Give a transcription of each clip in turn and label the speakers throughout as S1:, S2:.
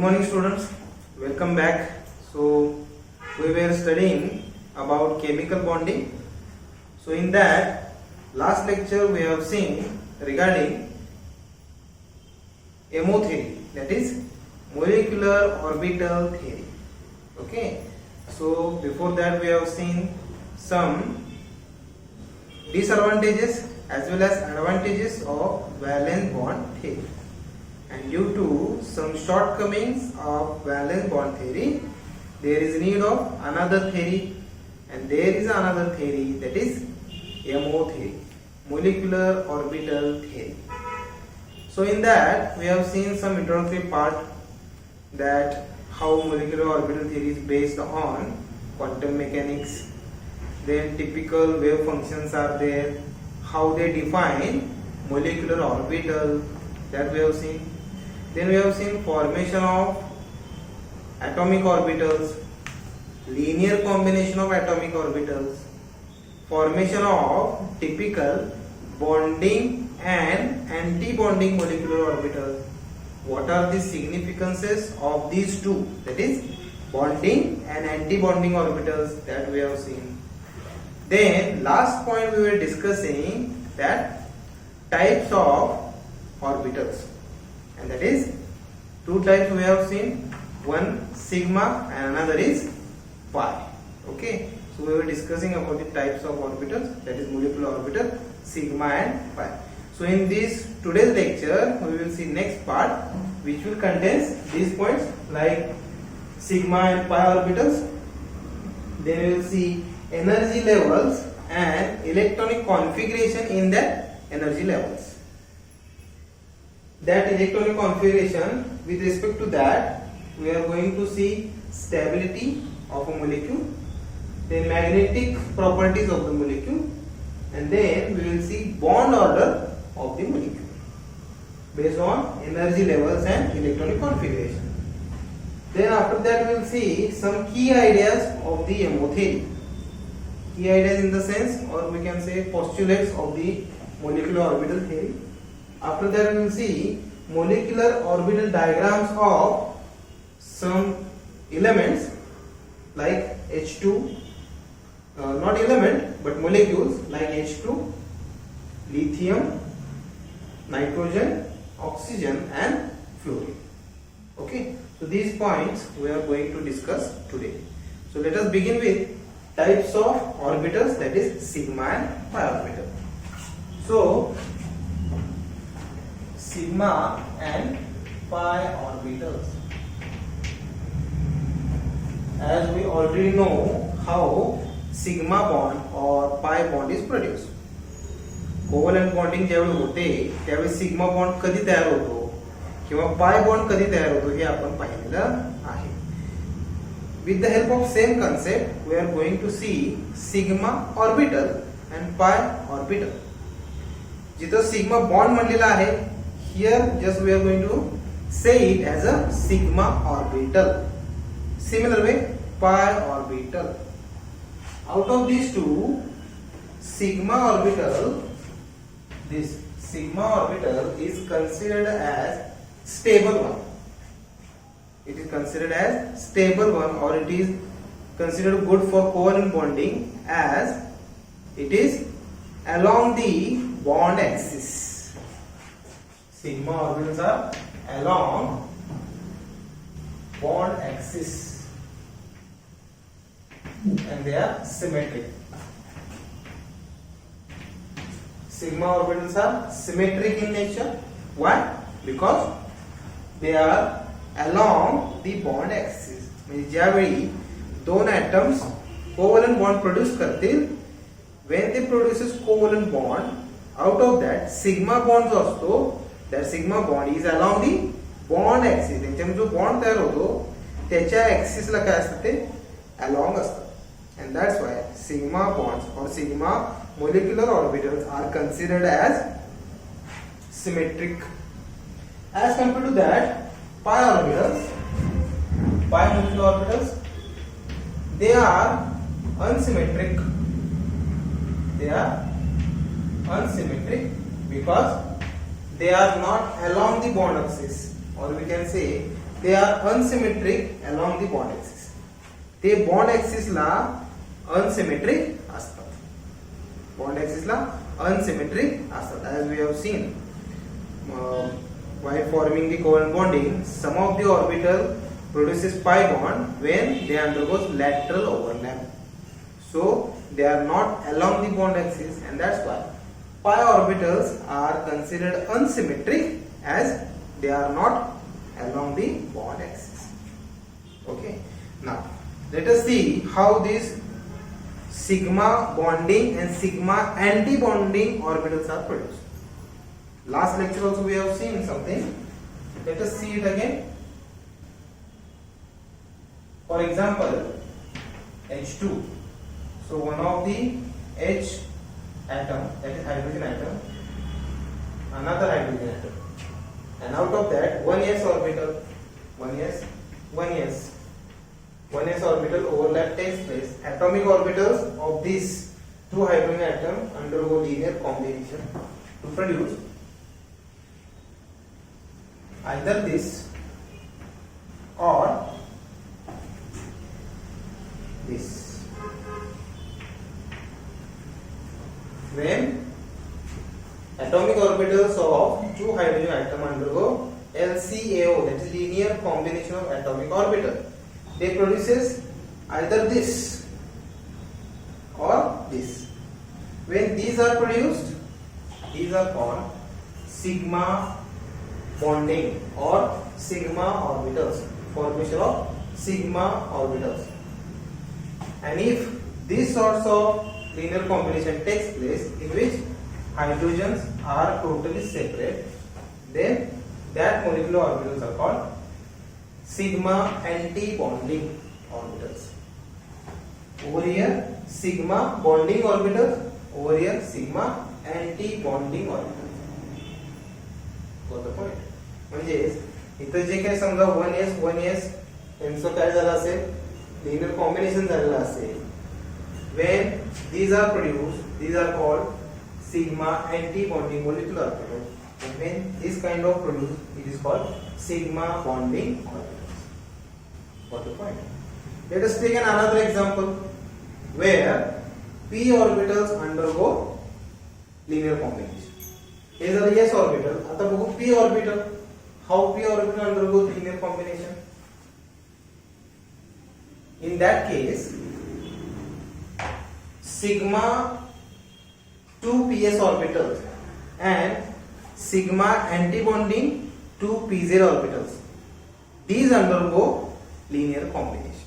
S1: morning students, welcome back. So we were studying about chemical bonding. So in that last lecture we have seen regarding MO theory, that is molecular orbital theory. Okay, so before that we have seen some disadvantages as well as advantages of valence bond theory. And due to some shortcomings of valence bond theory, there is need of another theory, and there is another theory, that is MO theory, molecular orbital theory. So in that we have seen some introductory part, that how molecular orbital theory is based on quantum mechanics, then typical wave functions are there, how they define molecular orbital, that we have seen. Then we have seen formation of atomic orbitals, linear combination of atomic orbitals, formation of typical bonding and anti-bonding molecular orbitals. What are the significances of these two, that is bonding and anti-bonding orbitals, that we have seen. Then last point we were discussing that types of orbitals, and that is two types we have seen, one sigma and another is pi. Okay, so we were discussing about the types of orbitals, that is molecular orbital, sigma and pi. So in this today's lecture we will see next part, which will contain these points like sigma and pi orbitals. Then we will see energy levels and electronic configuration in that energy levels. That electronic configuration, with respect to that we are going to see stability of a molecule, then magnetic properties of the molecule, and then we will see bond order of the molecule based on energy levels and electronic configuration. Then after that we will see some key ideas of the MO theory. Key ideas in the sense, or we can say postulates of the molecular orbital theory. After that we will see molecular orbital diagrams of some elements like H2, not element but molecules like H2, lithium, nitrogen, oxygen and fluorine. Okay, so these points we are going to discuss today. So let us begin with types of orbitals, that is sigma and pi orbital. So sigma and pi orbitals, as we already know how sigma bond or pi bond is produced. Covalent bonding ज्यावेळी होते त्यावेळी sigma bond कधी तयार होतो किंवा pi bond कधी तयार होतो हे आपण पाहिलेलं आहे. With the help of same concept we are going to see sigma orbital and pi orbital. जिथं सिग्मा बॉन्ड म्हणलेला आहे, here just we are going to say it as a sigma orbital. Similar way pi orbital. Out of these two, sigma orbital, this sigma orbital is considered as stable one. It is considered as stable one, or it is considered good for covalent bonding as it is along the bond axis. Sigma orbitals are along bond axis and they are symmetric. Sigma orbitals are symmetric in nature. Why? Because they are along the bond axis. म्हणजे ज्यावेळी दोन atoms covalent bond produce करतील, when they produces covalent bond, out of that sigma bond जो असतो, that sigma bond is along the bond axis. त्यांच्यामध्ये जो bond तयार होतो त्याच्या axis ला काय असतं, ते along असतं. And that's why sigma bonds or sigma molecular orbitals are considered as symmetric. As compared to that, pi orbitals, pi molecular orbitals, they are unsymmetric. They are unsymmetric because they are not along the bond axis, or we can say they are unsymmetric along the bond axis. ते bond axis ला unsymmetric असतात. Bond axis ला unsymmetric असतात. As we have seen, while forming the covalent bonding, some of the orbital produces pi bond when they undergoes lateral overlap. So they are not along the bond axis, and that's why pi orbitals are considered unsymmetric as they are not along the bond axis. Okay, now let us see how this sigma bonding and sigma anti-bonding orbitals are produced. Last lecture also we have seen something. Let us see it again. For example, H2. So one of the H atom, that is hydrogen atom, another hydrogen atom, and out of that one s orbital, one s orbital overlap takes place. Atomic orbitals of these two hydrogen atoms undergo linear combination to produce either this or this. When atomic orbitals of two hydrogen atoms undergo LCAO, that is linear combination of atomic orbital, they produces either this or this. When these are produced, these are called sigma bonding or sigma orbitals, formation of sigma orbitals. And if these sorts of linear combination takes place in which hydrogens are totally separate, then that molecular orbitals are called sigma anti-bonding orbitals. Over here sigma bonding orbitals, over here sigma anti-bonding orbitals. Got the point? म्हणजे इथं जे काही समजा 1s यांचं काय झालं असेल, linear combination झालेलं असेल. When these are produced, these are called sigma anti-bonding molecular orbitals. And when this kind of produced, it is called sigma bonding orbitals. Got the point? Let us take another example where p orbitals undergo linear combination. Here is the s orbital. आता बघू p orbital. How p orbital undergoes linear combination? In that case, sigma 2ps orbitals and sigma antibonding 2pz orbitals, these undergo linear combination.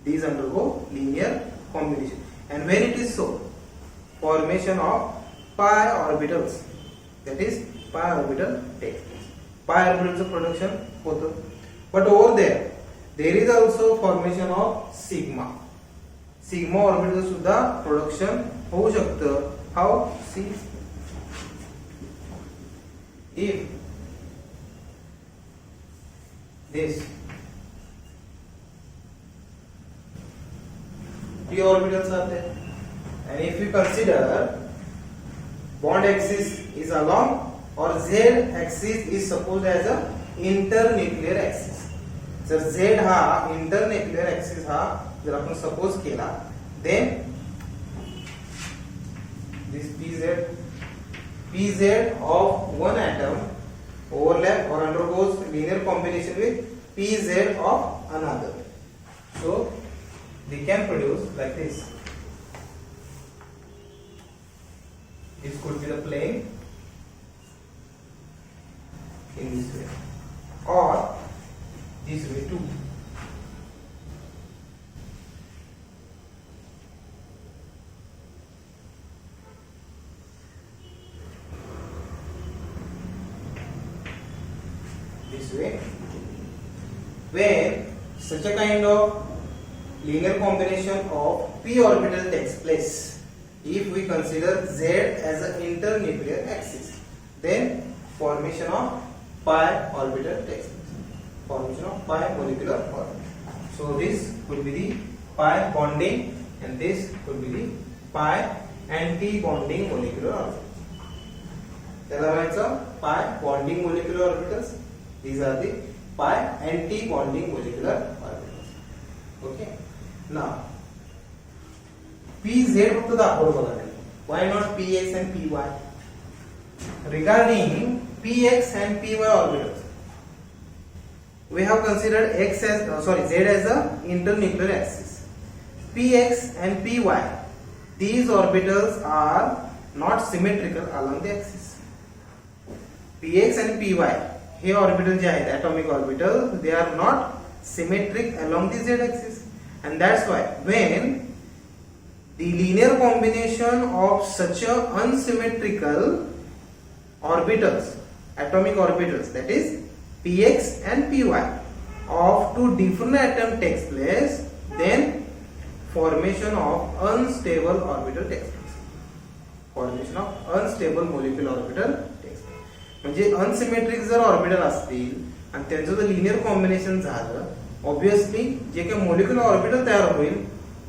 S1: These undergo linear combination. And when it is so, formation of pi orbitals, that is pi orbital takes place. Pi orbitals production होतं. But over there is also formation of sigma. Sigma orbital सुद्धा production होऊ शकतं. How? See, if this p orbitals are there, and if we consider bond axis is along or z axis is supposed as a internuclear axis. जर z हा internuclear axis हा जर आपण suppose केला, then this pz of one atom overlap or undergoes linear combination with pz of another. So they can produce like this. This could be the plane in this way or this way too. This way. When such a kind of linear combination of p orbital takes place, if we consider z as an internuclear axis, then formation of pi orbital takes place. Formation of pi molecular orbital. So this could be the pi bonding and this could be the pi anti-bonding molecular orbital. त्याला म्हणायचं pi bonding molecular orbitals. These are the pi anti-bonding molecular orbitals. Okay. Now pz फक्त दाखवलं बघा. Why not px and py? Regarding px and py orbitals, we have considered x as z as a internuclear axis. Px and py, these orbitals are not symmetrical along the axis. Px and py हे orbital जे आहेत atomic orbital, they are not symmetric along the z axis, and that's why when the linear combination of such a unsymmetrical orbitals, atomic orbitals, that is px and py of two different atoms takes place, then formation of unstable orbital takes place. Formation of unstable molecular orbital takes place. म्हणजे unsymmetric जर orbital असतील आणि त्यांचं जर linear combination झालं, obviously जे काही molecular orbital तयार होईल,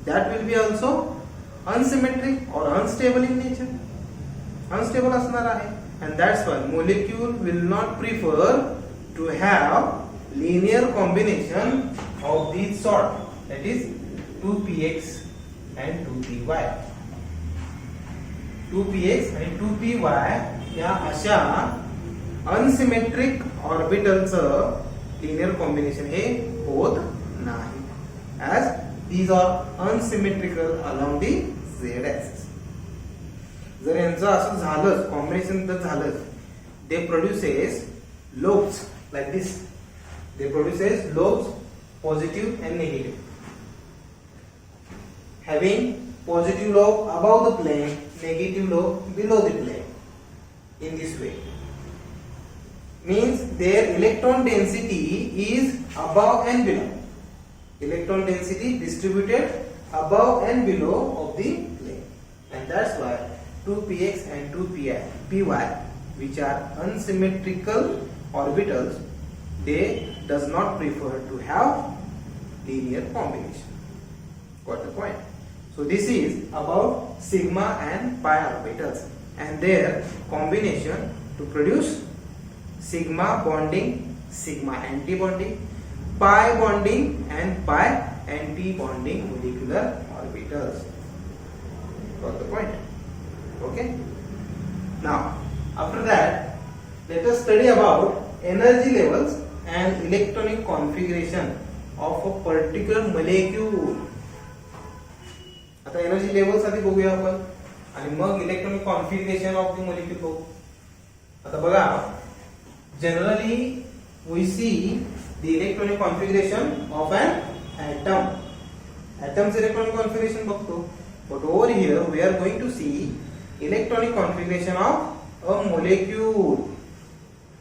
S1: that will be also unsymmetric or unstable in nature. Unstable असणार आहे, and that's why molecule will not prefer to have linear combination of these sort, that is 2px and 2py. 2px and 2py या अशा unsymmetric ऑर्बिटलचं linear combination हे होत नाही, as these are unsymmetrical along the z axis. जर यांचं असं झालं combination जर झालं, they produces lobes like this. They produces lobes positive and negative. Having positive lobe above the plane, negative lobe below the plane. In this way, means their electron density is above and below. Electron density distributed above and below of the plane, and that's why 2px and 2py, which are unsymmetrical orbitals, they does not prefer to have linear combination. Got the point? So this is about sigma and pi orbitals and their combination to produce sigma bonding, sigma anti-bonding, pi bonding and pi anti-bonding molecular orbitals. Got the point? Okay. Now, after that, let us study about energy levels and electronic configuration of a particular molecule. आता energy levels आधी बघूया आपण आणि मग electronic configuration of the molecule बघू. आता बघा, generally we see the electronic configuration of an atom. Atom's electronic configuration बघतो, but over here we are going to see electronic configuration of a molecule.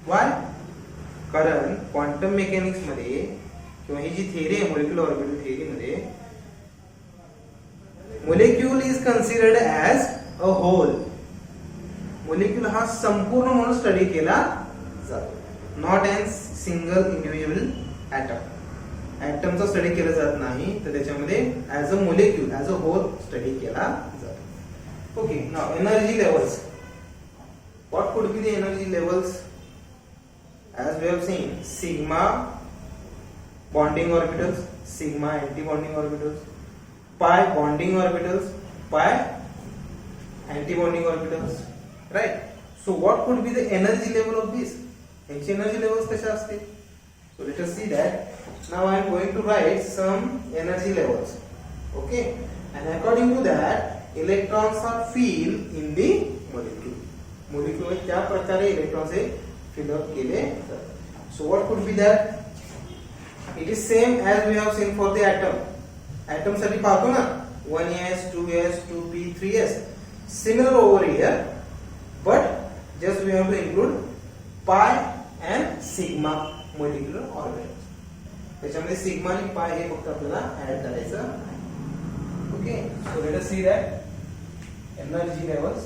S1: Why? कारण quantum mechanics मध्ये किंवा ही जी theory आहे मोलिक्युलर ऑर्बिटल थिअरी मध्ये, molecule is considered as a whole. Molecule हा संपूर्ण म्हणून स्टडी केला जातो, not as single individual atom. ॲटमचा स्टडी केला जात नाही, तर त्याच्यामध्ये as a molecule, as a whole study केला जातो. Okay, now energy levels. What could be the energy levels? as we have seen, sigma bonding orbitals, sigma anti-bonding orbitals, pi bonding orbitals, pi anti-bonding orbitals, right? So what could be the energy level of this? Its energy levels कशा असते? So let us see that. Now I am going to write some energy levels, okay? And according to that, electrons are filled in the molecule. Molecule में क्या प्रकारे electrons है fill up केले जातात. So what could be that? It is same as we have seen for the atom. Atom साठी पाहतो ना, 1s, 2s, 2p, 3s. Similar over here, but just we have to include pi and sigma molecular orbitals. त्याच्यामध्ये sigma आणि पाय हे फक्त आपल्याला add करायचं आहे. Okay, so let us see that energy levels.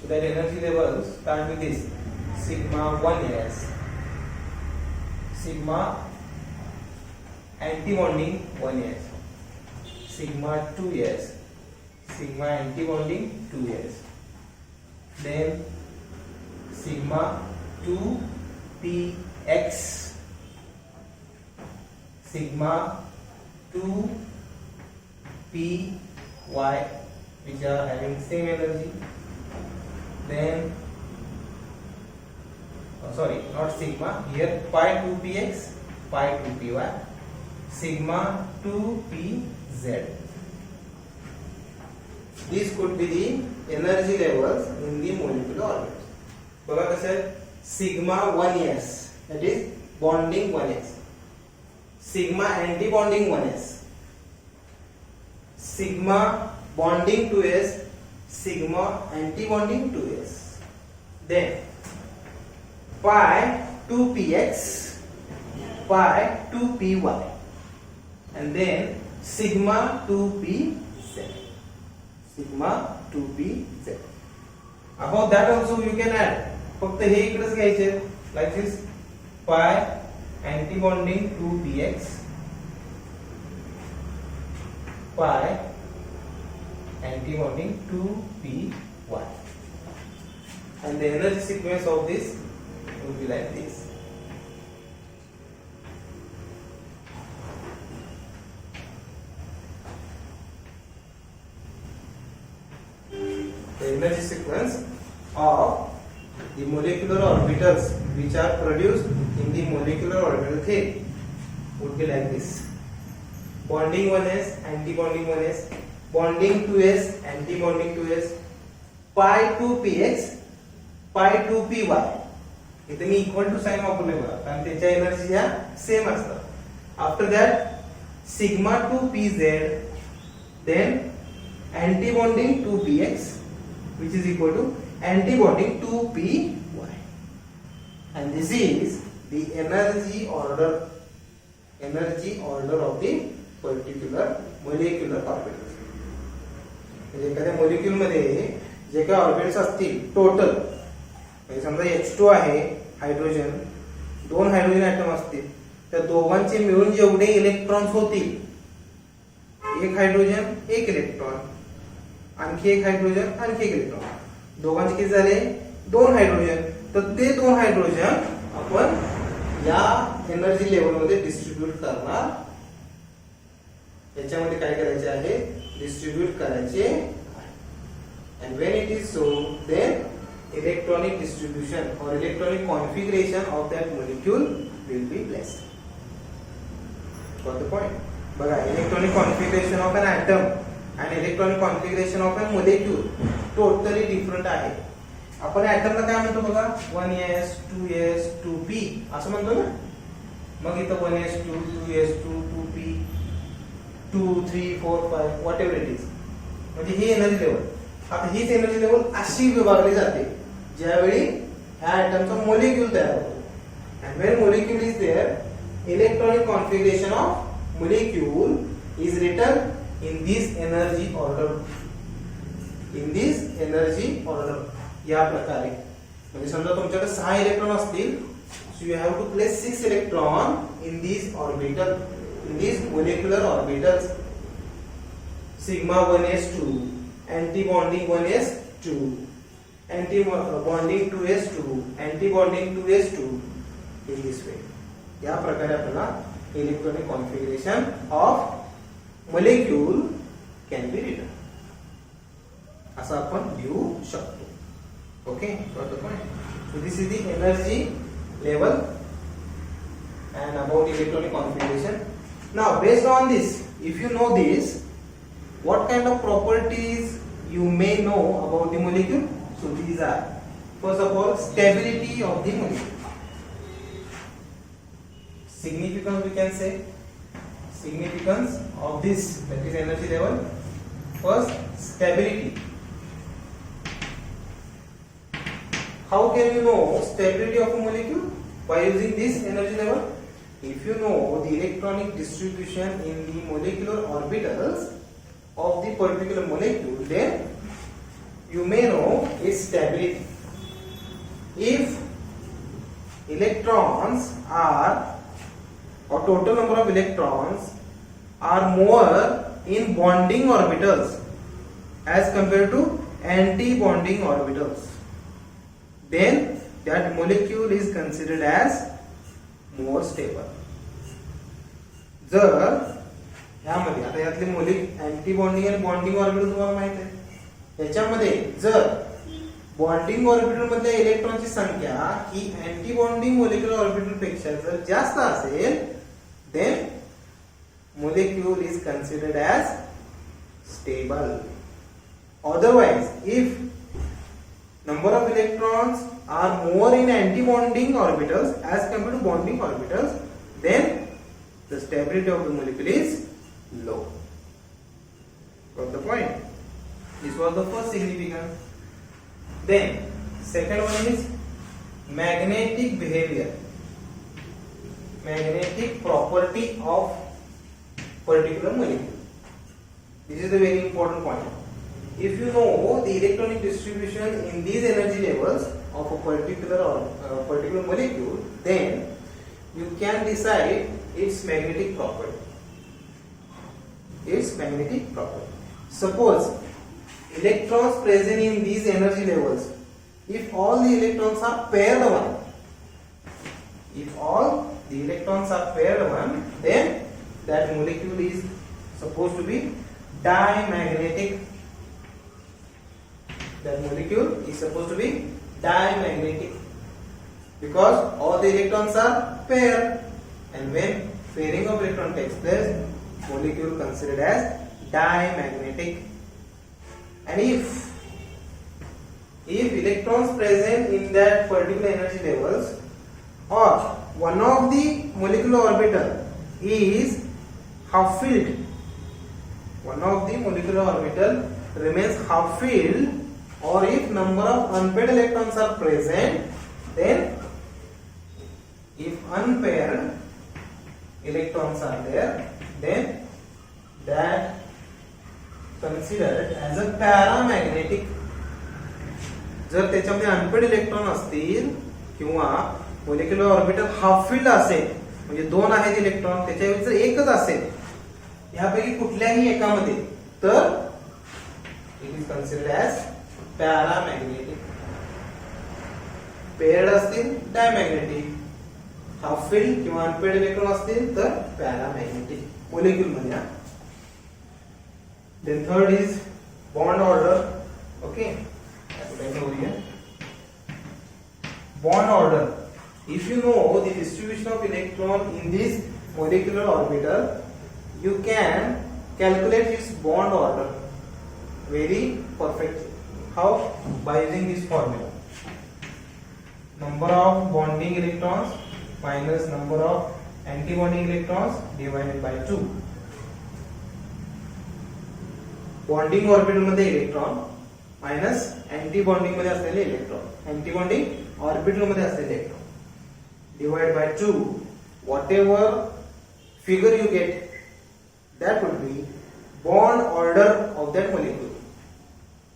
S1: So that energy levels start with this sigma 1s, sigma anti-bonding 1s, sigma 2s, sigma anti-bonding 2s, then sigma 2px, sigma 2py, which are having same energy, then sorry, not sigma, here pi 2px, pi 2py, sigma 2pz. These could be the energy levels in the molecular orbit. बघा कसं आहे, sigma 1s, that is bonding 1s, sigma anti bonding 1s, sigma bonding 2s, sigma anti bonding 2s, then pi 2px, pi 2py, and then sigma 2pz, sigma 2pz. Above that also you can add, फक्त हे इकडेच घ्यायचे, like this, pi anti bonding 2px, pi anti bonding 2py, and the energy sequence of this will be like this. The energy sequence of the molecular orbitals which are produced in the molecular orbital theory would be like this: bonding 1s, anti-bonding 1s, bonding 2s, anti-bonding 2s, pi 2px, pi 2py. इथे मी equal to sign वापरले बघा, कारण त्याच्या energy ह्या same असतात. After that sigma 2pz, then anti-bonding 2px, which is equal to anti-bonding 2py, and this is the energy order of the particular molecular orbitals. म्हणजे एखाद्या molecule मध्ये जे काही ऑर्बिटल्स असतील टोटल, म्हणजे समजा H2 आहे हायड्रोजन, 2 हायड्रोजन ऍटम असतील, त्या दोघांचे मिळून जेवढे इलेक्ट्रॉन्स होतील, एक हायड्रोजन एक इलेक्ट्रॉन, आणखी एक हायड्रोजन आणखी एक इलेक्ट्रॉन, दोघांचे किती झाले 2 हायड्रोजन, तर ते 2 हायड्रोजन आपण या एनर्जी लेवल मध्ये डिस्ट्रीब्यूट करणार. याच्यामध्ये काय करायचे आहे, डिस्ट्रीब्यूट करायचे. and when it is so, then electronic distribution or electronic configuration of that molecule will be placed. Got the point? बघा, electronic configuration of an atom and electronic configuration of a molecule totally different आहे. आपण ऍटमला काय म्हणतो बघा, 1s 2s 2p असं म्हणतो ना. मग इथं 1s 2 2s 2 2p 2 3 4 5 what ever it is, म्हणजे ही एनर्जी लेवल. आता हीच एनर्जी लेवल अशी विभागली जाते ज्यावेळी ह्या ऍटमचा मोलेक्यूल तयार होतो. and when molecule is there, electronic configuration of molecule is written in this energy order, in this energy order. या प्रकारे, म्हणजे समजा तुमच्याकडे 6 इलेक्ट्रॉन असतील, so you have to place 6 electron in these orbital, in these molecular orbitals. Sigma 1s2, anti-bonding 1s2, anti-bonding 2s2, anti-bonding 2s2, in this way. या प्रकारे आपल्याला electronic configuration of molecule can be written, असं आपण लिहू शकतो. Okay, got the point? So this is the energy level and about electronic configuration. Now, based on this, if you know this, what kind of properties you may know about the molecule? So these are, first of all, stability of the molecule. Significance, we can say, significance of this, that is energy level. First, stability. How can you know stability of a molecule? By using this energy level. If you know the electronic distribution in the molecular orbitals of the particular molecule, then you may know its stability. If electrons are, or total number of electrons are more in bonding orbitals as compared to anti-bonding orbitals, then that molecule is considered as more stable. जर ह्यामध्ये आता यातले anti bonding आणि bonding orbital तुम्हाला माहित आहे, याच्यामध्ये जर बॉन्डिंग ऑर्बिटल मधल्या इलेक्ट्रॉनची संख्या ही अँटी बॉन्डिंग मोलिक्युलर ऑर्बिटल पेक्षा जर जास्त असेल, then molecule is considered as stable. Otherwise, if number of electrons are more in anti-bonding orbitals as compared to bonding orbitals, then the stability of the molecule is low. Got the point? This was the first significance. Then second one is magnetic behavior, magnetic property of particular molecule. This is the very important point. If you know the electronic distribution in these energy levels of a particular molecule, then you can decide its magnetic property. Its magnetic property. Suppose electrons present in these energy levels, if all the electrons are paired one, then that molecule is supposed to be diamagnetic. That molecule is supposed to be diamagnetic because all the electrons are paired, and when pairing of electron takes place, molecule considered as diamagnetic. And if electrons present in that particular energy levels or one of the molecular orbital is half filled, one of the molecular orbital remains half filled, or if number of unpaired electrons are present, then if unpaired electrons are there, then that considered as a paramagnetic. जर त्याच्यामध्ये unpaired electron असतील किंवा molecular orbital half filled असेल, म्हणजे दोन आहेत electron, त्याच्याऐवजी जर एकच असेल यापैकी कुठल्याही एकामध्ये, तर it is considered as paramagnetic. Paired असतील डायमॅग्नेटिक, हाफ फिल्ड किंवा अनपेड इलेक्ट्रॉन असतील तर पॅरामॅग्नेटिक मोलिक्युल मध्ये. Then third is bond order. Okay, over here. Bond order. If you know the distribution of electron in this molecular orbital, you can calculate its bond order very perfectly. How? By using this formula: number of bonding electrons minus number of anti-bonding electrons divided by 2. Bonding orbital मध्ये electron minus anti bonding मध्ये असलेले electron, anti bonding orbital मध्ये असलेले electron divide by 2. What ever figure you get, that would be bond order of that molecule.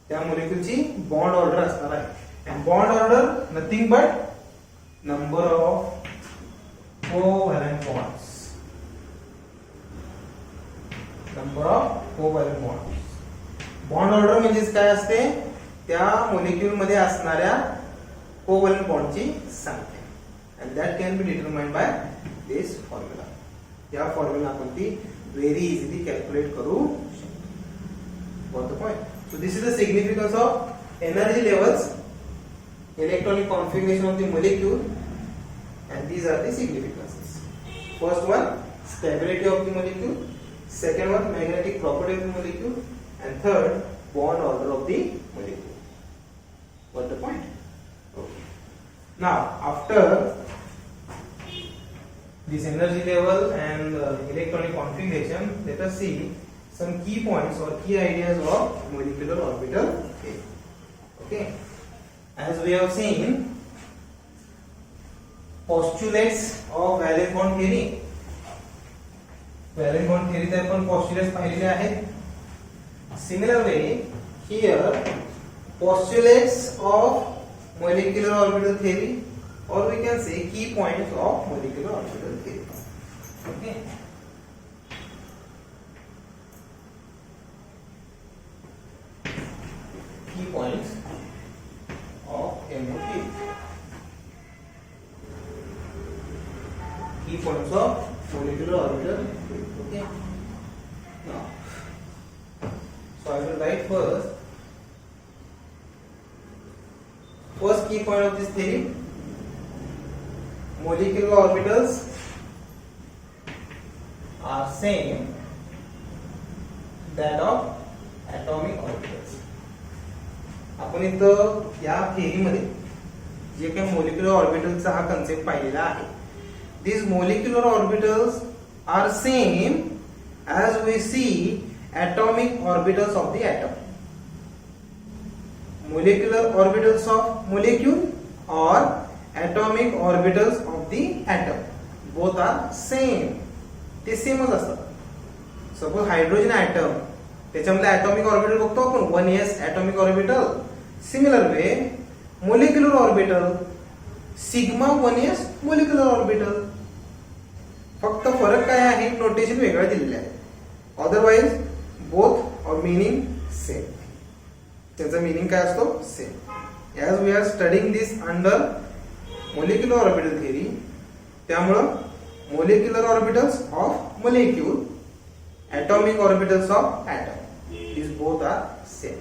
S1: त्या मोलिक्यूलची bond order असणार आहे. And bond order nothing but number of covalent bonds. Number of covalent bonds. Bond order म्हणजे काय असते, त्या molecule मध्ये असणाऱ्या covalent बॉन्डची संख्या, and that can be determined by this formula. या फॉर्म्युला आपण ती व्हेरी इझिली कॅल्क्युलेट करू शकतो. Got the point? So this is the significance of energy levels, electronic configuration of the molecule, and these are the significances. First one, stability of the molecule. Second one, magnetic property of the molecule, and third, bond order of the molecule. Got the point? Okay. Now, after this energy level and electronic configuration, let us see some key points or key ideas of molecular orbital theory. Okay. As we have seen, postulates of valence bond theory. Valence bond थिअरीचे आपण postulates पाहिलेले आहेत. Similar way here postulates of molecular orbital theory, or we can say key points of molecular orbital theory. Okay. Key points of MOT. points of molecular orbital theory. Okay. Now, so I will write first key point of this theory: molecular orbitals are same that of atomic orbitals. आपण इथं या थिअरीमध्ये जे काही molecular ऑर्बिटलचा हा concept पाहिलेला आहे, these molecular orbitals are same as we see atomic orbitals of the atom. Molecular orbitals of molecule or atomic orbitals of the atom, both are same. ते सेमच असतात. सपोज हायड्रोजन ॲटम, त्याच्यामध्ये atomic orbital बघतो आपण 1s atomic orbital. Similar way molecular orbital sigma 1s molecular orbital. फक्त फरक काय आहे, नोटेशन वेगळं दिलेलं आहे. Otherwise both or meaning same. त्याचा मीनिंग काय असतो, same. As we are studying this under molecular orbital theory, त्यामुळं molecular orbitals of molecule, atomic orbitals of atom, these both are same.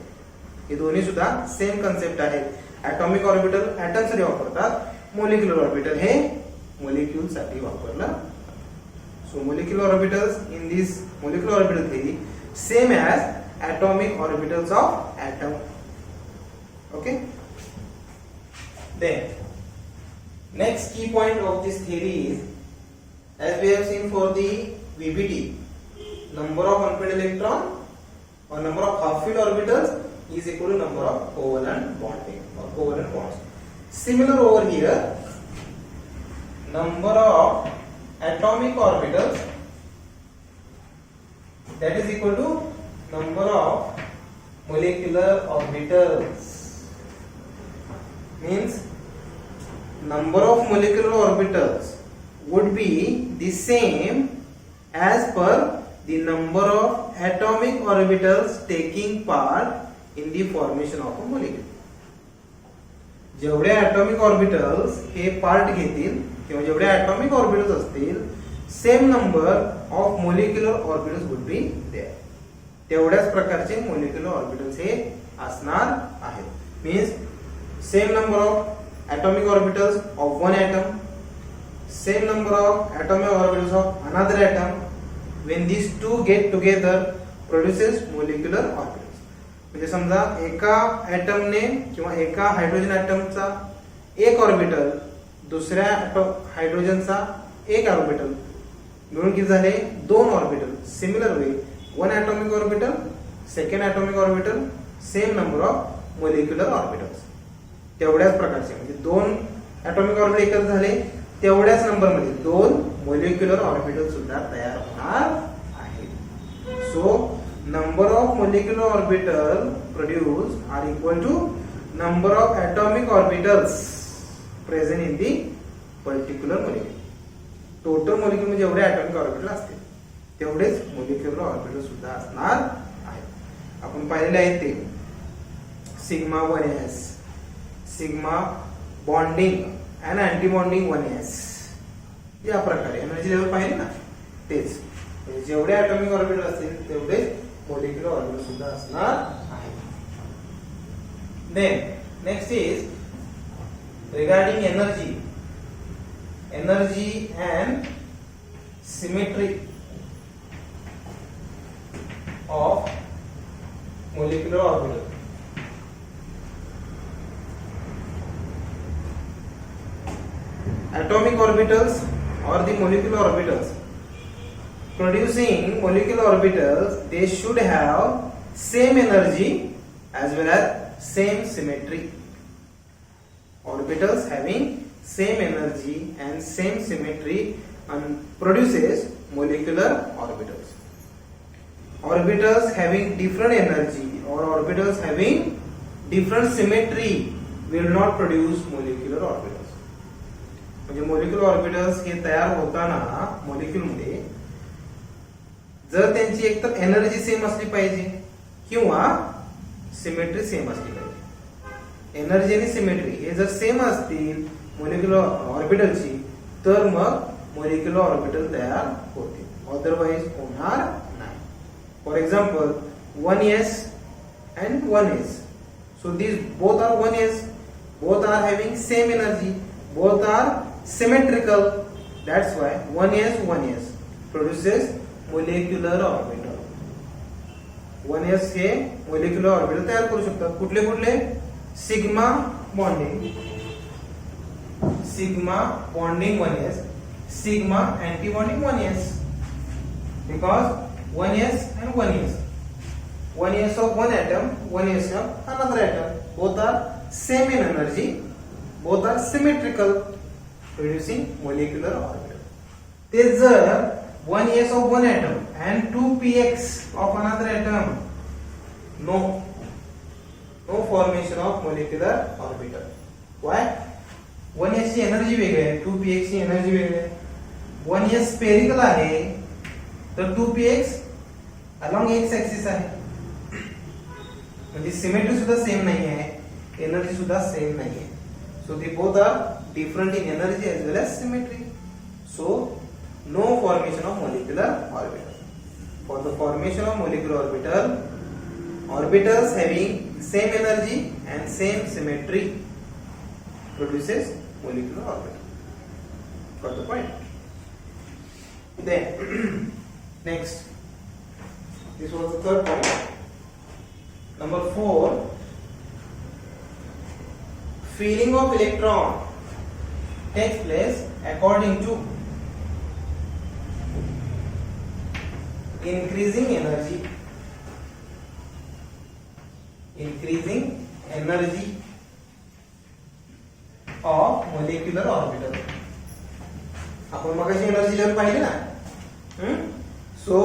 S1: हे दोन्ही सुद्धा सेम कन्सेप्ट आहेत. atomic orbital atom साठी वापरतात, molecular orbital हे molecule साठी वापरलं. So molecular orbitals in this molecular orbital theory same as atomic orbitals of atom. Okay. Then next key point of this theory is, as we have seen for the VBT, number of unpaired electron or number of half-filled orbitals is equal to number of covalent bonding or covalent bonds. Similar over here, number of atomic orbitals, that is equal to number of molecular orbitals. Means number of molecular orbitals would be the same as per the number of atomic orbitals taking part in the formation of a molecule. जेवढे atomic orbitals हे part घेतील किंवा जेवढे atomic orbitals असतील, same number of molecular orbitals would be there. तेवढ्याच प्रकारचे molecular orbitals हे असणार आहेत. Means same number of atomic orbitals of one atom, same number of atomic orbitals of another atom. When these two get together produces molecular orbitals. म्हणजे समजा एका ॲटमने किंवा एका hydrogen ॲटमचा एक ऑर्बिटल दुसऱ्या हायड्रोजनचा एक ऑर्बिटल मिळून किती झाले, दोन orbital. Similar way one atomic orbital, second atomic orbital, same number of molecular orbitals. तेवढ्याच प्रकारचे म्हणजे दोन ॲटॉमिक ऑर्बिटल एकत्र झाले, तेवढ्याच नंबर मध्ये दोन मोलिक्युलर ऑर्बिटल सुद्धा तयार होणार आहेत. So number of molecular orbital produce are equal to number of atomic orbitals present in the particular molecule. Total molecule मध्ये जेवढे ॲटॉमिक ऑर्बिटल असतील तेवढेच मोलिक्युलर ऑर्बिटल सुद्धा असणार आहेत. आपण पाहिलेले आहेत ते सिग्मा 1s, सिग्मा बॉन्डिंग आणि अँटी बॉन्डिंग 1s, या प्रकारे एनर्जी लेवल पाहिले ना, तेच जेवढे ॲटॉमिक ऑर्बिटल असतील तेवढेच मोलिक्युलर ऑर्बिटल सुद्धा असणार आहे. Then next is regarding energy and symmetry of molecular orbital. Atomic orbitals or the molecular orbitals, producing molecular orbitals, they should have same energy as well as same symmetry. Orbitals having same energy and same symmetry and produces molecular orbitals. Orbitals having different energy or orbitals having different symmetry will not produce molecular orbitals. म्हणजे molecular orbitals हे तयार होताना molecule मध्ये जर त्यांची एकतर energy same असली पाहिजे किंवा सिमेट्री सेम असली पाहिजे. एनर्जी आणि सिमेट्री हे जर सेम असतील मोलिक्युलर ऑर्बिटलची, तर मग मोलिक्युलर ऑर्बिटल तयार होतील, अदरवाइज होणार नाही. For example 1s and 1s. So these both are 1s, both are having same energy, both are symmetrical. That's why 1s produces molecular orbital. 1s hey molecular orbital तयार करू शकतात. कुठले कुठले? Sigma bonding 1s, sigma anti-bonding 1s, because 1s and 1s, 1s of one atom, 1s of another atom, both are same in energy, both are symmetrical, producing molecular orbital. ते जर 1s of one atom and 2px of another atom, no formation of molecular orbital. Why? 1s ची energy वेगळी आहे, 2px ची energy वेगळी आहे. 1s spherical आहे तर 2px अलॉंग एक्स ऍक्सिस आहे, म्हणजे सिमेट्री सुद्धा सेम नाही आहे, एनर्जी सुद्धा सेम नाही आहे. So they both are different in energy as well as symmetry. So no formation of molecular orbital. For the formation of molecular orbital, orbitals having same energy and same symmetry produces molecular orbital. Got the point? Then next, this was the third point. Number 4, feeling of electron takes place according to increasing energy of molecular orbital. आपण मगाशी energy level पाहिले ना. So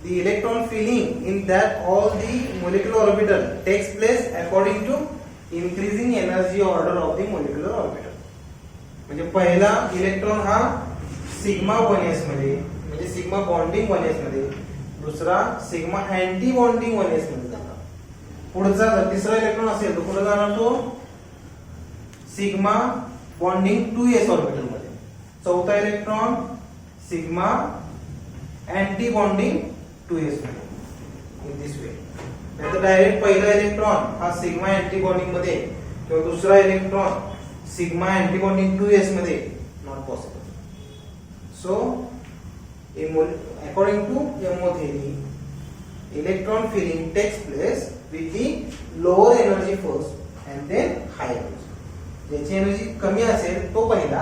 S1: the electron feeling in that all the molecular orbital takes place according to increasing energy order of the molecular orbital. म्हणजे पहिला electron हा sigma 1s मध्ये, म्हणजे sigma bonding 1s मध्ये, दुसरा सिग्मा अँटी बॉन्डिंग 1s मध्ये जाणार. पुढचा जर तिसरा इलेक्ट्रॉन असेल तर पुढे जाणार तो सिग्मा बॉन्डिंग 2s ऑर्बिटल मध्ये. चौथा electron sigma anti bonding 2s मध्ये. In this way. नाहीतर डायरेक्ट पहिला इलेक्ट्रॉन हा सिग्मा अँटी बॉन्डिंग मध्ये किंवा दुसरा electron sigma anti bonding 2s मध्ये, not possible. So according to MO theory, electron filling takes place with the lower energy first and then higher energy. ज्याची energy कमी असेल तो पहिला,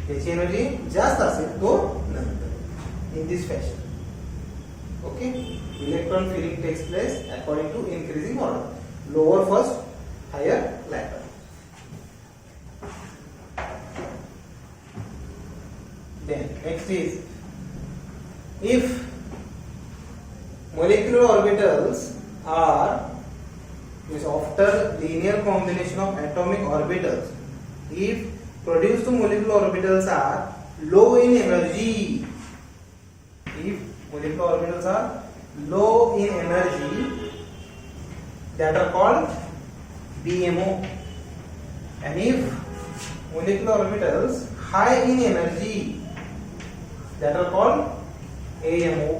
S1: ज्याची एनर्जी जास्त असेल तो नंतर. In this fashion. Okay. Electron filling takes place according to increasing order. Lower first, higher later. Then next is, if molecular orbitals are after linear combination of atomic orbitals, if produced molecular orbitals are low in energy, if molecular orbitals are low in energy, that are called BMO, and if molecular orbitals high in energy, that are called AMO.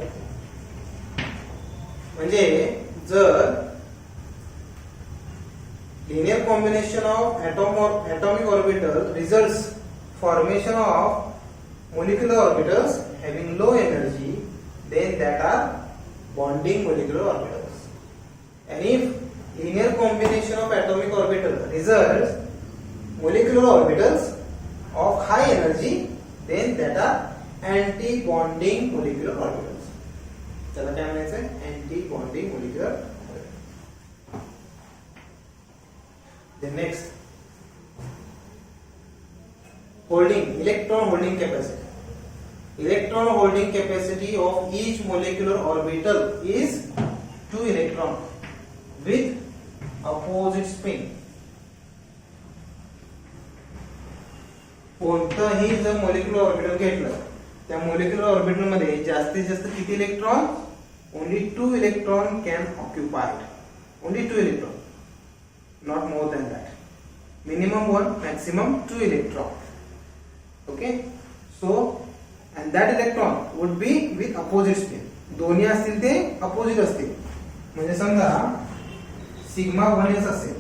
S1: म्हणजे जर linear combination of atomic orbital results formation of molecular orbitals having low energy, then that are bonding molecular orbitals. And if linear combination of atomic orbital results molecular orbitals of high energy, then that are anti-bonding molecular orbitals. त्याला काय म्हणायचं आहे? Anti-bonding molecular orbital. Then next, electron holding capacity. Electron holding capacity of each molecular orbital is 2 electron with opposite spin. कोणतंही जर molecular orbital घेतलं, त्या molecular orbital मध्ये जास्तीत जास्त किती electron? Only 2 electron can occupied. Only 2 electron, not more than that. Minimum 1, maximum 2 electron. Okay. So and that electron would be with opposite spin. दोन्ही असतील ते अपोजिट असतील. म्हणजे समजा सिग्मा 1s असेल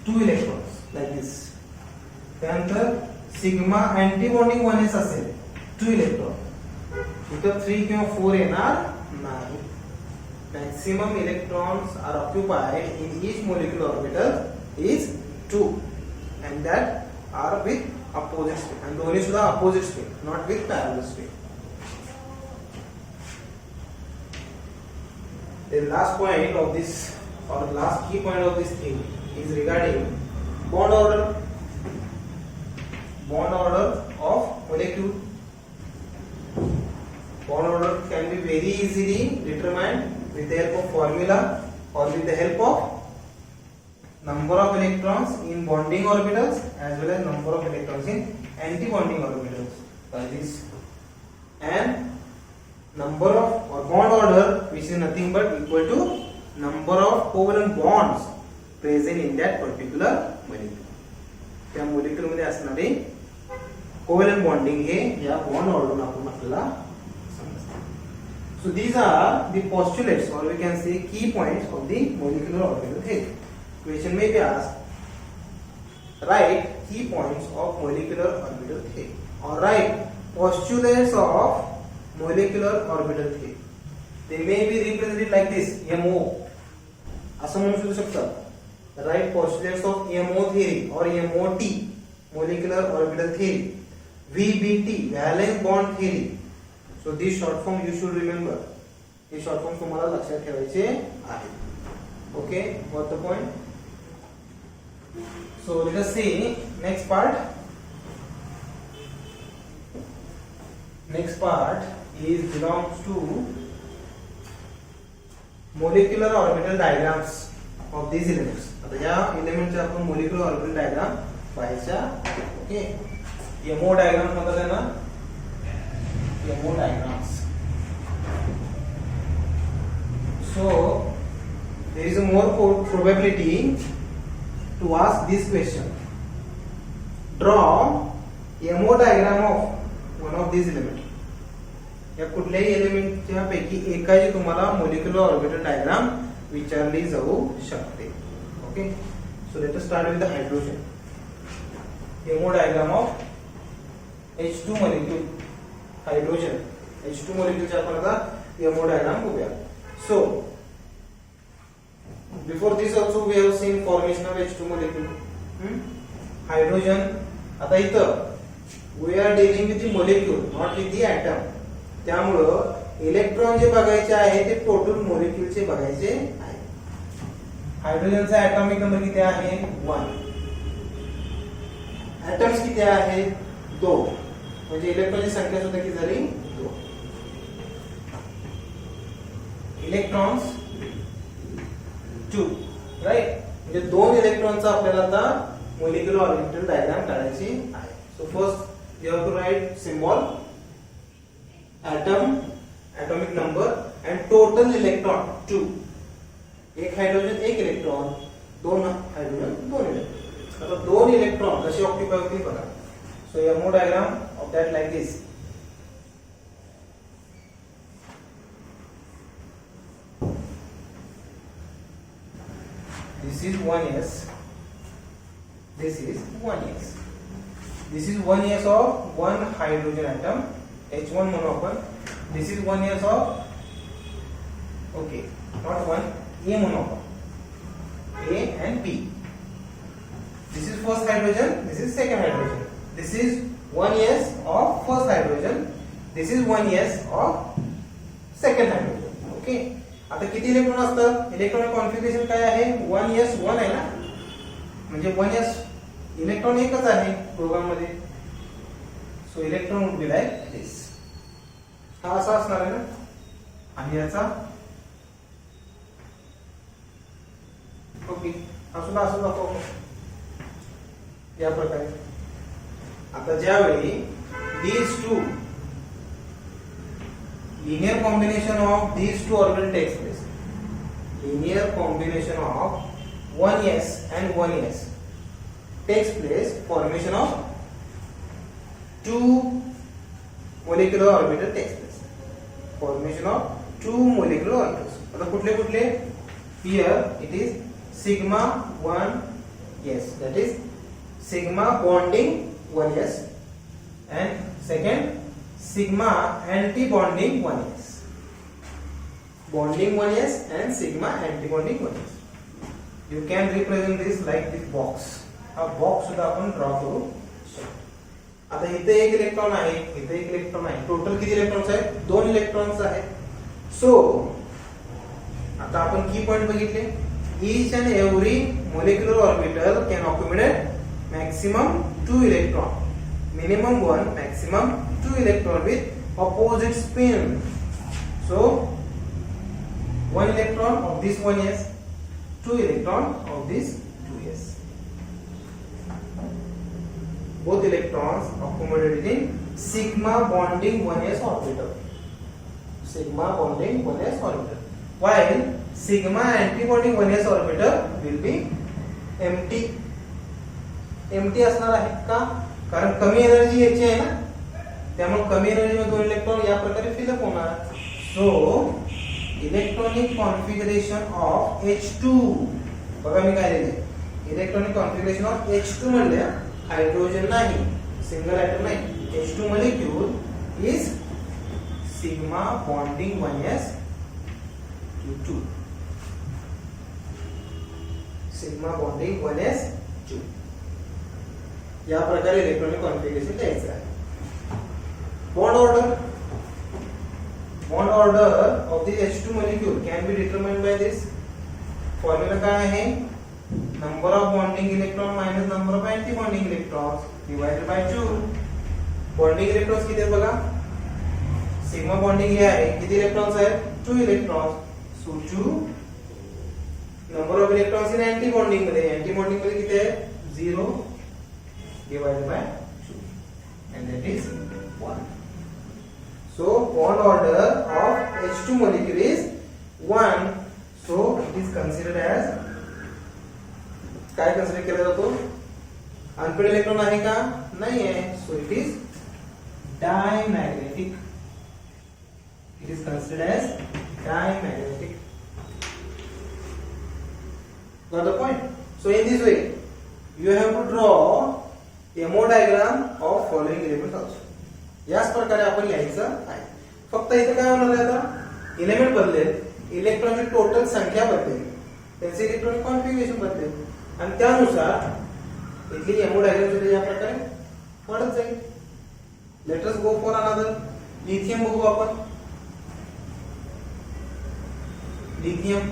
S1: 2 इलेक्ट्रॉन्स लाईक दिस. त्यानंतर सिग्मा अँटी बॉन्डिंग 1s असेल 2 electron. इथं 3 किंवा 4 येणार नाही. Maximum electrons are occupied in each molecular orbital is 2 and that are with opposite spin, and दोन्ही सुद्धा opposite spin, not with parallel spin. The last point of this, or last key point of this thing, is regarding bond order. Bond order of molecule. Bond order can be very easily determined with the help of formula or with the help of number of electrons in bonding orbitals as well as number of electrons in anti-bonding orbitals like this, and number of or bond order which is nothing but equal to number of covalent bonds present in that particular molecule. त्या molecule मध्ये असणारे covalent bonding हे या bond order आपण आपल्याला. So these are the postulates, or we can say key points of the molecular orbital theory. Question may be asked, write key points of molecular orbital theory, or write postulates of molecular orbital theory. They may be represented like this, MO. असं म्हणू शकू शकतात. Write postulates of MO theory or MOT, molecular orbital theory. VBT, valence bond theory. So this short form you should remember. Hey short form तुम्हाला लक्षात ठेवायचे आहे. Okay, got the point? So let us see next part. Next part is belongs to molecular orbital diagrams of these elements. आता या element चे आपण molecular orbital diagram पाहायचा. Okay, MO diagram म्हणतात त्यांना. MO diagrams. So there is a more probability to ask this question. Draw MO diagram of one of these elements. या कुठल्याही एलिमेंटच्या पैकी एकाची तुम्हाला मोलिक्युलर ऑर्बिटल डायग्राम विचारली जाऊ शकते. Okay, so let us start with the hydrogen. MO diagram of H2 molecule. Hydrogen H2 molecule आपण आता MO diagram बघूया. So before this also we have seen formation of H2 molecule. Hydrogen. आता इथं we are dealing with the molecule, not with the atom. त्यामुळं electron जे बघायचे आहे ते total मोलिक्यूलचे बघायचे आहे. हायड्रोजनचा ऍटॉमिक नंबर किती आहे? 1. ऍटम्स किती आहेत? 2. म्हणजे इलेक्ट्रॉनची संख्या सुद्धा किती झाली? 2. Electrons 2, right. म्हणजे 2 इलेक्ट्रॉनचा आपल्याला आता मोलिक्युलर ऑर्बिटल डायग्राम काढायची आहे. So first you have to write symbol, atom, atomic number and total electron 2. एक हायड्रोजन एक इलेक्ट्रॉन, 2 हायड्रोजन 2 इलेक्ट्रॉन. आता 2 इलेक्ट्रॉन कसे ऑक्युपाय होतील बघा. सो MO diagram of that like this. This is 1s. This is 1s. This is 1s of one hydrogen atom, H1 monomer. This is 1s of, okay, not one, A monomer, A and P. This is first hydrogen. This is second hydrogen. This is 1s of first hydrogen. This is 1s of second hydrogen. Okay. आता किती electron असतात? Electronic configuration काय आहे? 1s1 आहे ना, म्हणजे 1s electron एकच आहे प्रोग्राम मध्ये. सो electron would be like this. हा असा असणार आहे ना, आणि याचा ओके हा सुद्धा असं दाखवतो या प्रकारे. आता ज्यावेळी these two linear combination of these two orbital takes place, linear combination of 1s and 1s takes place, formation of 2 molecular orbital takes place. Formation of two molecular orbitals. आता कुठले कुठले? Here it is sigma 1s, that is sigma bonding 1s, and second sigma anti-bonding 1s. Bonding 1s and sigma anti-bonding 1s. You can represent this like this box. हा box सुद्धा आपण draw करू शकतो. आता इथे एक इलेक्ट्रॉन आहे, इथे एक इलेक्ट्रॉन आहे. टोटल किती इलेक्ट्रॉन्स आहेत? 2 इलेक्ट्रॉन्स आहेत. सो आता आपण की पॉइंट बघितले. Each and every molecular orbital can accommodate maximum 2 electron, minimum 1, maximum 2 electron with opposite spin. So 1 electron of this 1s, 2 electron of this 2s. Both electrons accommodated in sigma bonding 1s orbital. Sigma bonding 1s orbital. While sigma anti-bonding 1s orbital will be empty. Empty असणार आहे का? कारण कमी energy याची आहे ना, त्यामुळे कमी एनर्जी मध्ये 2 इलेक्ट्रॉन या प्रकारे फिलअप होणार. So electronic configuration of H2, बघा मी काय लिहिले, इलेक्ट्रॉनिक कॉन्फिगरेशन ऑफ H2 म्हणले हायड्रोजन नाही, सिंगल एटम नाही. H2 molecule is sigma bonding 1s to 2. Sigma bonding 1s 2. या प्रकारे इलेक्ट्रॉनिक कॉन्फिगरेशन द्यायचं आहे. Bond order of this H2 molecule can be determined by this. Formula काय आहे? Number of bonding electron minus number of anti bonding electrons divided by 2. Bonding electrons किती आहेत बघा. Sigma bonding हे आहे, किती इलेक्ट्रॉन्स आहेत? 2 electrons. So 2 number of electrons in anti bonding मध्ये, anti bonding मध्ये किती आहे? 0 divided by 2, and that is 1. So bond order of H2 molecule is 1. So it is considered as, काय कन्सिडर केला जातो? अनपेड इलेक्ट्रॉन आहे का? नाही आहे. So it is diamagnetic. It is considered as diamagnetic. Got the point? So in this way you have to draw MO diagram of following elements also. याच प्रकारे आपण लिहायचं आहे. फक्त इथे काय होणार आहे? आता एलिमेंट बदलेल, इलेक्ट्रॉनची टोटल संख्या बदलेल, त्यांचे इलेक्ट्रॉनिक कॉन्फिगरेशन बदलेल, आणि त्यानुसार इथली एमओ डायग्राम सुद्धा या प्रकारे वाढत जाईल. Let us go for another. Lithium बघू आपण. Lithium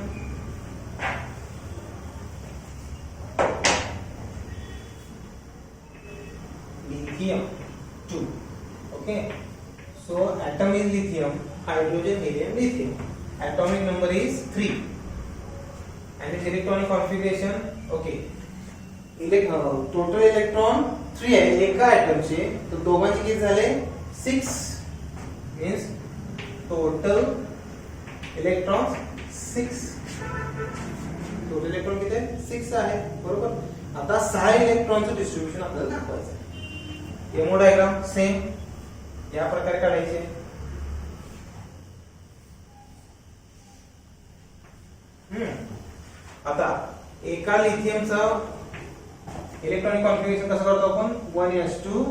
S1: lithium 2. Okay, so atom is lithium, hydrogen, helium, lithium. Atomic number is 3 and its electronic configuration, okay, total electron 3 आहे एका atom चे. तर दोघांचे किती झाले? 6 means total electrons 6. total electron किती आहे? 6 आहे, बरोबर. आता 6 इलेक्ट्रॉनचं डिस्ट्रीब्युशन आपल्याला दाखवायचं आहे. एमओ डायग्राम सेम या प्रकारे काढायचे. आता एका लिथियमचं इलेक्ट्रॉनिक कॉन्फिगरेशन कसं करतो आपण? 1s2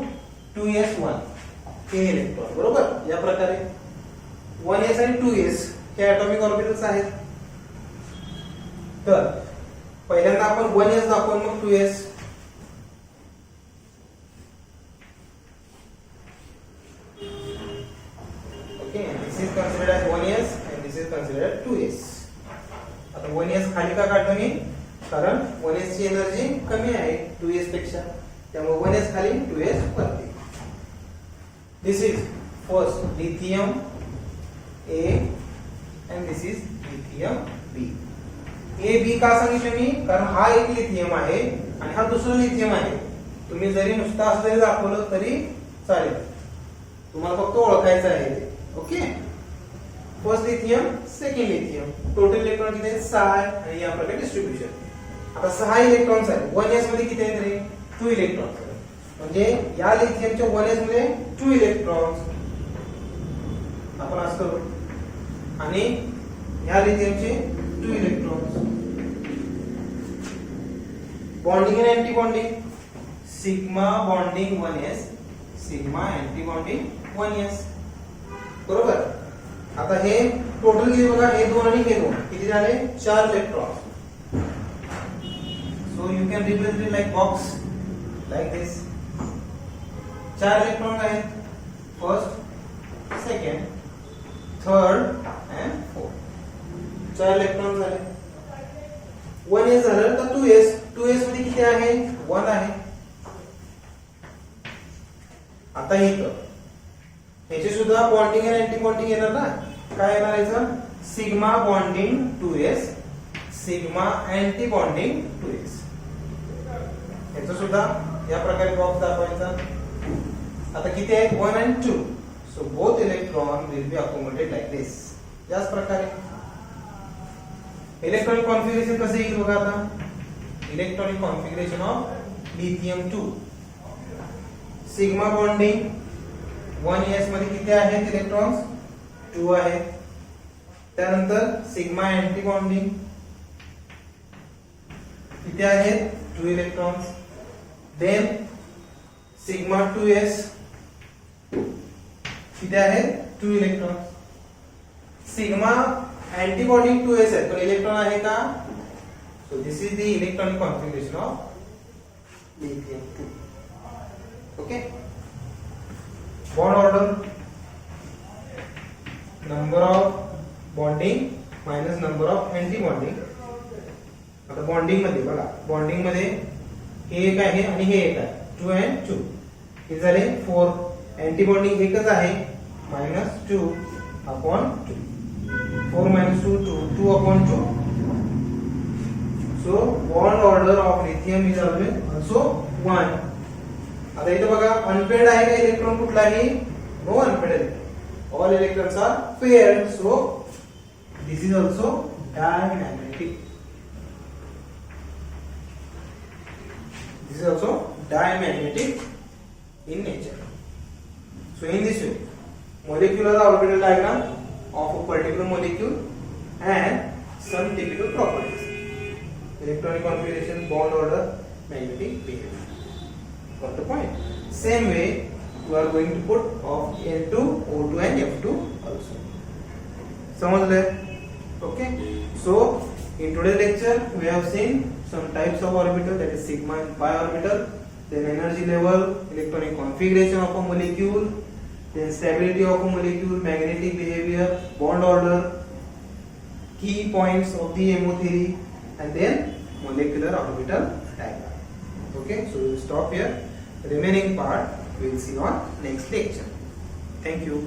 S1: 2s1 हे इलेक्ट्रॉन, बरोबर. या प्रकारे 1s आणि 2s हे ॲटॉमिक ऑर्बिटल्स आहेत. तर पहिल्यांदा आपण 1s दाखवून मग 2s. This is considered as 1s and this is considered as 2s. आता 1s खाली का काढतो मी? कारण 1s ची एनर्जी कमी आहे 2s पेक्षा, त्यामुळे 1s खाली 2s वरती. This is first lithium A and this is lithium B. A B का सांगितलं मी? कारण हा एक लिथियम आहे आणि हा दुसरा लिथियम आहे. तुम्ही जरी नुसता असं जरी दाखवलं तरी चालेल, तुम्हाला फक्त ओळखायचं आहे. Okay, first lithium, second lithium. Total electron किती आहेत? 6 आणि या प्रकारे डिस्ट्रीब्युशन. आता 6 इलेक्ट्रॉन्स आहेत. 1s मध्ये किती आहेत रे? 2 इलेक्ट्रॉन्स. म्हणजे या लिथियमच्या 1s मध्ये 2 इलेक्ट्रॉन्स आपण असं करू आणि ह्या लिथियमचे 2 इलेक्ट्रॉन्स. बॉन्डिंग आणि anti bonding, sigma bonding 1s, sigma anti bonding 1s. बरोबर. आता हे टोटल किती बघा, हे 2 आणि हे 2 किती झाले, 4 electrons. So you can represent it like box like this. 4 electron आहेत, first, second, third and fourth. 4 electron झाले. 1s झालं तर 2s, 2s मध्ये किती आहे, 1 आहे. आता इथं ह्याचे सुद्धा बॉन्डिंग आणि अँटी बॉन्डिंग येणार ना. काय येणार याचं, sigma bonding 2s, sigma anti bonding 2s. याचं सुद्धा या प्रकारे बॉक्स दाखवायचा. आता किती आहेत, 1 and 2. So both electron will be accommodated like this. याच प्रकारे इलेक्ट्रॉनिक कॉन्फिगरेशन कसं येईल बघा. आता electronic configuration of lithium 2, sigma bonding 1s मध्ये किती आहेत इलेक्ट्रॉन्स, 2 आहेत. त्यानंतर सिग्मा अँटी बॉन्डिंग किती आहेत, 2 इलेक्ट्रॉन्स. देन सिग्मा 2s किती आहेत, 2 electrons. Sigma anti bonding 2s आहे पण इलेक्ट्रॉन आहे का. सो this is the electronic configuration of lithium 2. Okay. Bond order, number of bonding minus number of anti bonding. आता bonding मध्ये बघा, बॉन्डिंग मध्ये हे एक आहे आणि हे एक आहे, 2 and 2. हे झाले 4. अँटी बॉन्डिंग एकच आहे, -2 upon 2. 4 minus 2, 2 upon 2. So bond order of lithium is always also 1. आता इथे बघा, अनपेड आहे का इलेक्ट्रॉन कुठलाही, no unpaired electron. All electrons are paired. So this is also diamagnetic. This is also diamagnetic in nature. So in this way, molecular orbital diagram of a particular molecule and some typical properties: electronic configuration, bond order, magnetic behavior. Got the point? Same way you are going to put of N2, O2 and F2 also. समझले? Okay. So in today's lecture we have seen some types of orbital, that is sigma and pi orbital, then energy level, electronic configuration of a molecule, then stability of a molecule, magnetic behavior, bond order, key points of the MO theory, and then molecular orbital diagram. Okay, so we will stop here. The remaining part we will see on next lecture. Thank you.